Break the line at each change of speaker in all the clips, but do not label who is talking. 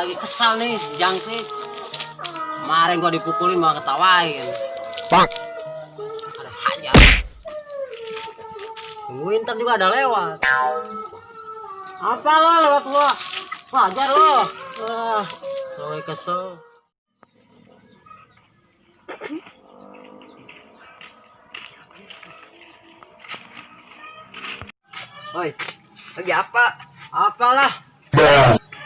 lagi kesal nih si Jangkrik. Kemarin gua dipukulin malah ketawain.
Pak.
Ada aja. Tungguin ntar juga ada lewat. Apa lo lewat gua? Wajar lo. Wah, lo kesel.
Woi, lagi apa?
Apalah?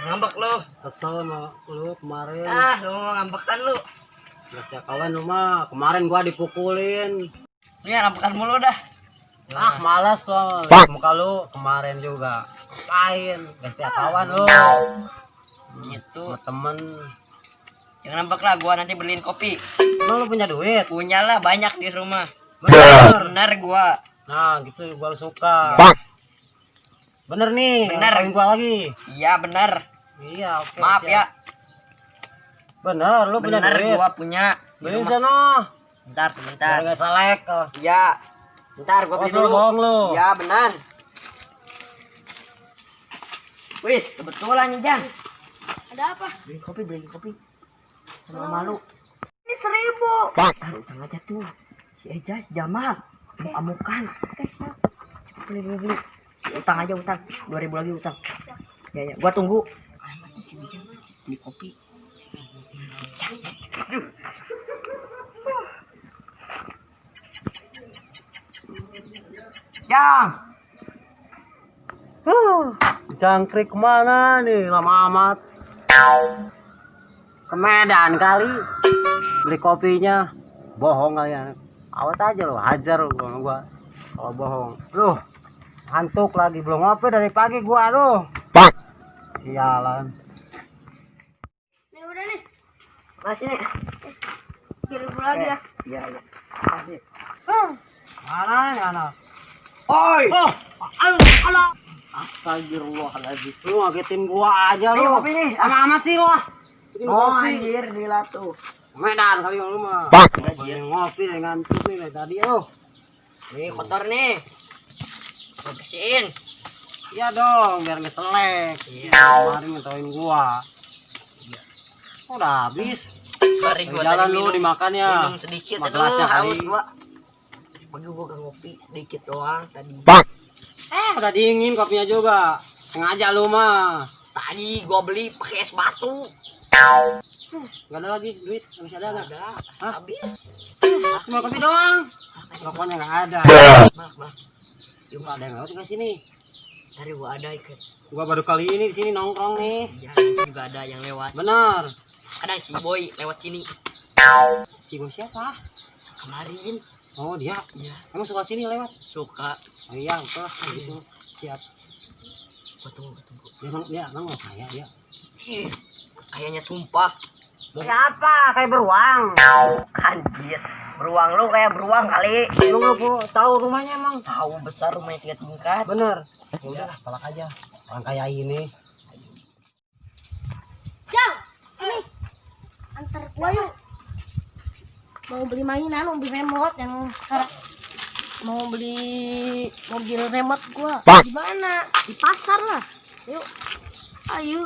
Ngambek lu.
Kesel sama lu kemarin.
Lu ngambekan lu.
Jelasnya kawan lu mah. Kemarin gua dipukulin.
Ya ngambekan mulu dah.
Ah, malas lo. Lihat muka lu kemarin juga. Ngapain? Gak setia kawan lu.
Gitu.
Sama temen.
Jangan ngambek lah, gua nanti beliin kopi.
Emang lu punya duit?
Punya lah banyak di rumah.
Bener.
Benar gua.
Nah, gitu gua suka.
Pak.
Bener nih.
Bener.
Ngapain gua lagi?
Iya benar.
Iya, oke.
Maaf
siap.
ya.
Bener, lu punya
Benar
duit.
gua punya. Di
Beliin
rumah.
sana.
Bentar,
Biar
sebentar.
gak selek.
Iya. Bentar gua beli
Lu
dulu.
bohong lu.
Iya benar. Wis, kebetulan nih Jang.
Ada apa?
Beli kopi. Sama malu.
Ini 1000.
Pak.
Utang aja tuh. Si Eja, si Jamal. Amukan.
Guys, ya.
Beli. Utang aja utang. 2000 lagi utang. Ya, gua tunggu. Amat si Ujang beli kopi. Jang.
Jangkrik kemana nih? Lama amat. Ke Medan kali. Beli kopinya. Bohong kalian. Awas aja lo, hajar lo sama gua. Kalau bohong. Loh, ngantuk lagi belum ngopi dari pagi gua loh.
Pak.
Sialan.
Nih udah nih.
Masih nih.
3.000 lagi ya.
Iya. Kasih.
Mana nih anak? Oi. Oh, alah. Astagfirullahaladzim. Lu ngagetin gua aja
Nih
lu.
kopi nih.
Lama amat sih lu. Bikin
Oh
kopi.
anjir gila tuh.
Medan kali lu mah.
Pak.
Lagi ngopi dari ngantuk nih dari tadi lu.
Nih kotor nih. Gua bersihin.
Iya dong, biar nggak selek.
Iya.
Kemarin ngetawain gua. Udah habis.
Sorry gua
Jalan
tadi
lu dimakan ya.
minum sedikit.
Sama
Aduh,
gelasnya
haus
kali.
gua. Pagi gua gak ngopi sedikit doang tadi.
Pak.
Udah dingin kopinya juga. Sengaja lu mah.
Tadi gua beli pakai es batu.
Gak ada lagi duit, masih ada nggak?
Ada.
Hah?
Habis.
Cuma kopi doang. Rokoknya nggak ada.
Bang.
Cuma ada yang lewat ke sini.
Tadi gua ada ikan.
Gua baru kali ini di sini nongkrong nih.
Iya, nanti juga ada yang lewat.
Benar.
Ada si Boy lewat sini.
Si bos siapa?
Kemarin.
Oh dia.
Iya,
Emang suka sini lewat?
suka.
Oh iya, oke lah gitu. Siap.
Gua tunggu.
Dia emang nggak kaya dia.
Ih, kayaknya sumpah.
Siapa? Kayak beruang.
Bukan, Jir. Beruang lu kayak beruang kali.
Emang lu tahu rumahnya emang?
Tahu besar rumahnya 3 tingkat.
Bener. Ya udah, palak aja. Orang kaya ini.
Jang, sini. Antar gua yuk. Mau beli mainan, mau beli remote yang sekarang. Mau beli mobil remote gua.
Pak.
Di mana? Di pasar lah. Yuk. Ayo.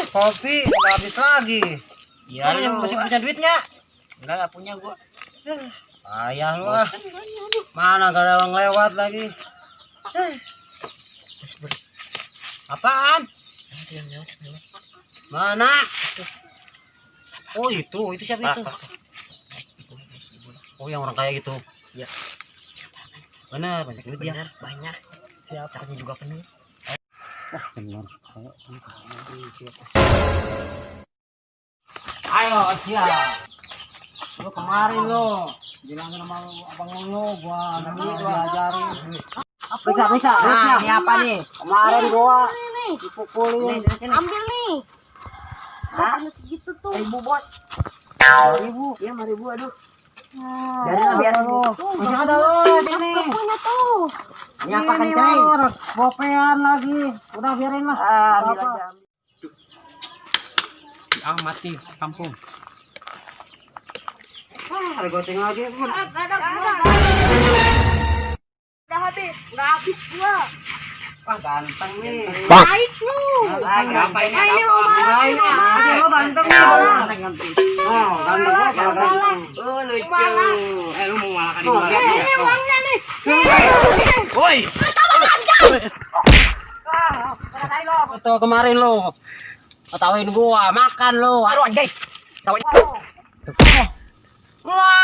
Kopi udah habis lagi.
Iya,
Lu
lu
masih punya duit nggak?
enggak punya gua.
Ayah lu ah. Mana gak ada orang lewat lagi. Apaan? Mana? Oh itu siapa itu? Oh yang orang kaya gitu.
Iya.
Bener, banyak duit dia.
Bener, banyak.
Siap.
Caranya juga penuh.
Wah bener. Ayo siap. Lu kemarin lu bilangin sama abang lu gua diajarin. Periksa.
Nah, ini apa nih?
Kemarin gua
Nih.
dipukulin.
Ambil nih.
Hah?
Ambil segitu tuh.
1000 bos.
2.000.
Iya 5000 aduh.
Biarin lah, biarin lu. Masih ada lu sini.
Punya tuh.
Ini apa kan,
Ini
Cai?
lu, gopean lagi. Udah biarin lah.
Ambil
Apa?
aja.
Mati kampung.
Ada goteng lagi.
Gak ada. Udah habis. Gak habis gua.
Wah, ganteng nih.
Baik lu.
Ngapain
Ini mau
Ngapain
malah.
lo ganteng nih. Oh, ganteng gua ganteng.
Oh, lucu.
Malah.
Lu mau malahkan di
Oh,
mana?
Ini uangnya nih.
Woi.
Tuh kemarin lo. Ketawain gua, makan lo.
Aduh anjay. Tahu.
Wah,